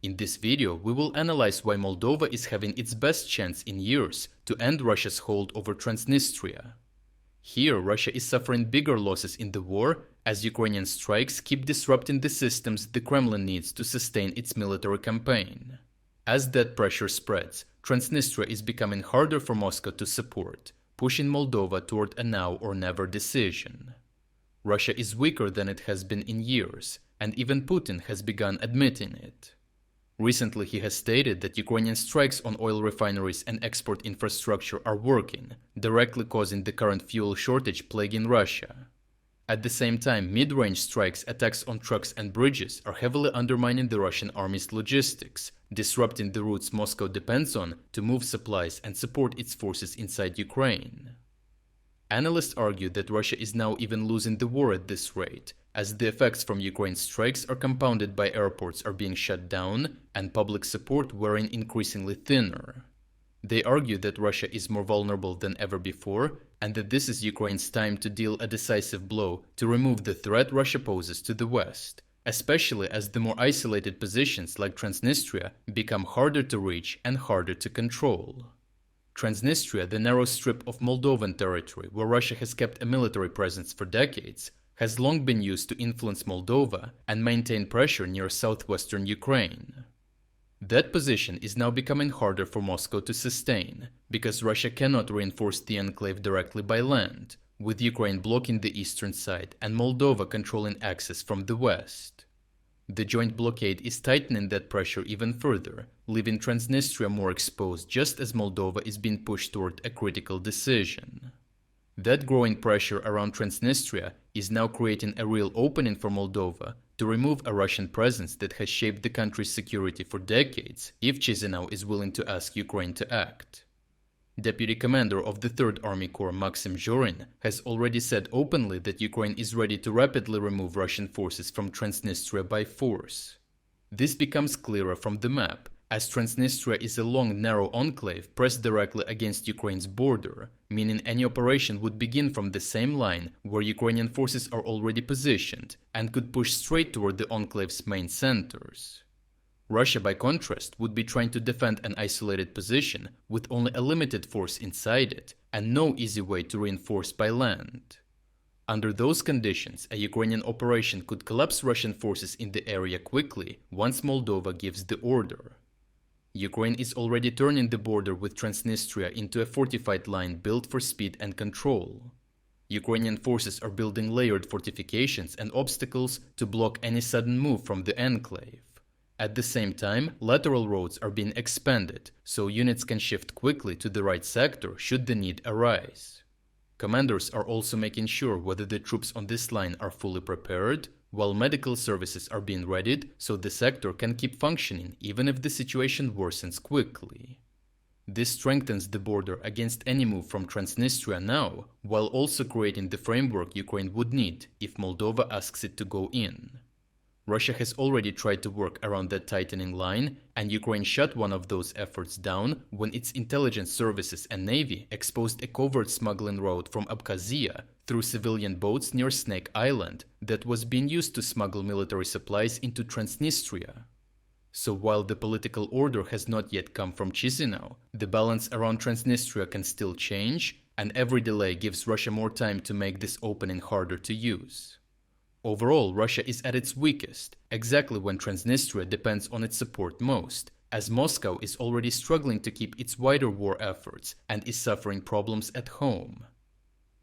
In this video, we will analyze why Moldova is having its best chance in years to end Russia's hold over Transnistria. Here, Russia is suffering bigger losses in the war as Ukrainian strikes keep disrupting the systems the Kremlin needs to sustain its military campaign. As that pressure spreads, Transnistria is becoming harder for Moscow to support, pushing Moldova toward a now or never decision. Russia is weaker than it has been in years, and even Putin has begun admitting it. Recently, he has stated that Ukrainian strikes on oil refineries and export infrastructure are working, directly causing the current fuel shortage plaguing Russia. At the same time, mid-range strikes attacks on trucks and bridges are heavily undermining the Russian army's logistics, disrupting the routes Moscow depends on to move supplies and support its forces inside Ukraine. Analysts argue that Russia is now even losing the war at this rate, as the effects from Ukraine's strikes are compounded by airports are being shut down and public support wearing increasingly thinner. They argue that Russia is more vulnerable than ever before, and that this is Ukraine's time to deal a decisive blow to remove the threat Russia poses to the West, especially as the more isolated positions like Transnistria become harder to reach and harder to control. Transnistria, the narrow strip of Moldovan territory where Russia has kept a military presence for decades, has long been used to influence Moldova and maintain pressure near southwestern Ukraine. That position is now becoming harder for Moscow to sustain, because Russia cannot reinforce the enclave directly by land, with Ukraine blocking the eastern side and Moldova controlling access from the west. The joint blockade is tightening that pressure even further, leaving Transnistria more exposed just as Moldova is being pushed toward a critical decision. That growing pressure around Transnistria is now creating a real opening for Moldova to remove a Russian presence that has shaped the country's security for decades if Chisinau is willing to ask Ukraine to act. Deputy Commander of the 3rd Army Corps Maxim Zhorin has already said openly that Ukraine is ready to rapidly remove Russian forces from Transnistria by force. This becomes clearer from the map, as Transnistria is a long, narrow enclave pressed directly against Ukraine's border, meaning any operation would begin from the same line where Ukrainian forces are already positioned and could push straight toward the enclave's main centers. Russia, by contrast, would be trying to defend an isolated position with only a limited force inside it and no easy way to reinforce by land. Under those conditions, a Ukrainian operation could collapse Russian forces in the area quickly once Moldova gives the order. Ukraine is already turning the border with Transnistria into a fortified line built for speed and control. Ukrainian forces are building layered fortifications and obstacles to block any sudden move from the enclave. At the same time, lateral roads are being expanded, so units can shift quickly to the right sector should the need arise. Commanders are also making sure whether the troops on this line are fully prepared, while medical services are being readied so the sector can keep functioning even if the situation worsens quickly. This strengthens the border against any move from Transnistria now, while also creating the framework Ukraine would need if Moldova asks it to go in. Russia has already tried to work around that tightening line, and Ukraine shut one of those efforts down when its intelligence services and navy exposed a covert smuggling route from Abkhazia through civilian boats near Snake Island that was being used to smuggle military supplies into Transnistria. So while the political order has not yet come from Chisinau, the balance around Transnistria can still change, and every delay gives Russia more time to make this opening harder to use. Overall, Russia is at its weakest, exactly when Transnistria depends on its support most, as Moscow is already struggling to keep its wider war efforts and is suffering problems at home.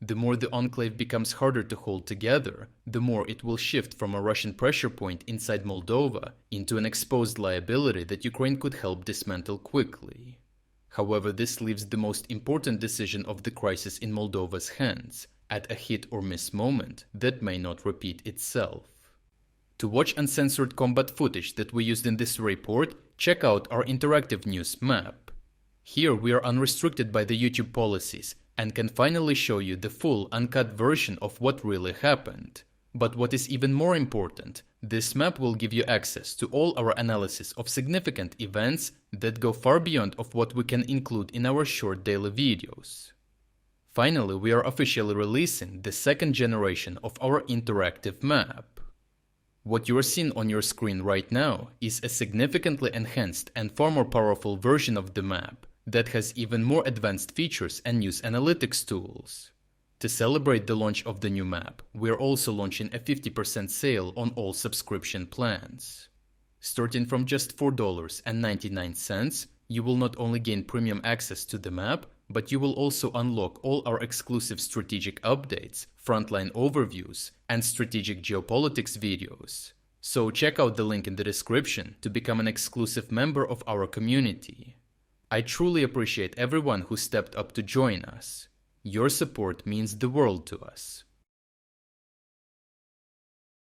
The more the enclave becomes harder to hold together, the more it will shift from a Russian pressure point inside Moldova into an exposed liability that Ukraine could help dismantle quickly. However, this leaves the most important decision of the crisis in Moldova's hands, at a hit or miss moment that may not repeat itself. To watch uncensored combat footage that we used in this report, check out our interactive news map. Here we are unrestricted by the YouTube policies and can finally show you the full uncut version of what really happened. But what is even more important, this map will give you access to all our analysis of significant events that go far beyond of what we can include in our short daily videos. Finally, we are officially releasing the second generation of our interactive map. What you are seeing on your screen right now is a significantly enhanced and far more powerful version of the map that has even more advanced features and news analytics tools. To celebrate the launch of the new map, we are also launching a 50% sale on all subscription plans. Starting from just $4.99, you will not only gain premium access to the map, but you will also unlock all our exclusive strategic updates, frontline overviews, and strategic geopolitics videos. So check out the link in the description to become an exclusive member of our community. I truly appreciate everyone who stepped up to join us. Your support means the world to us.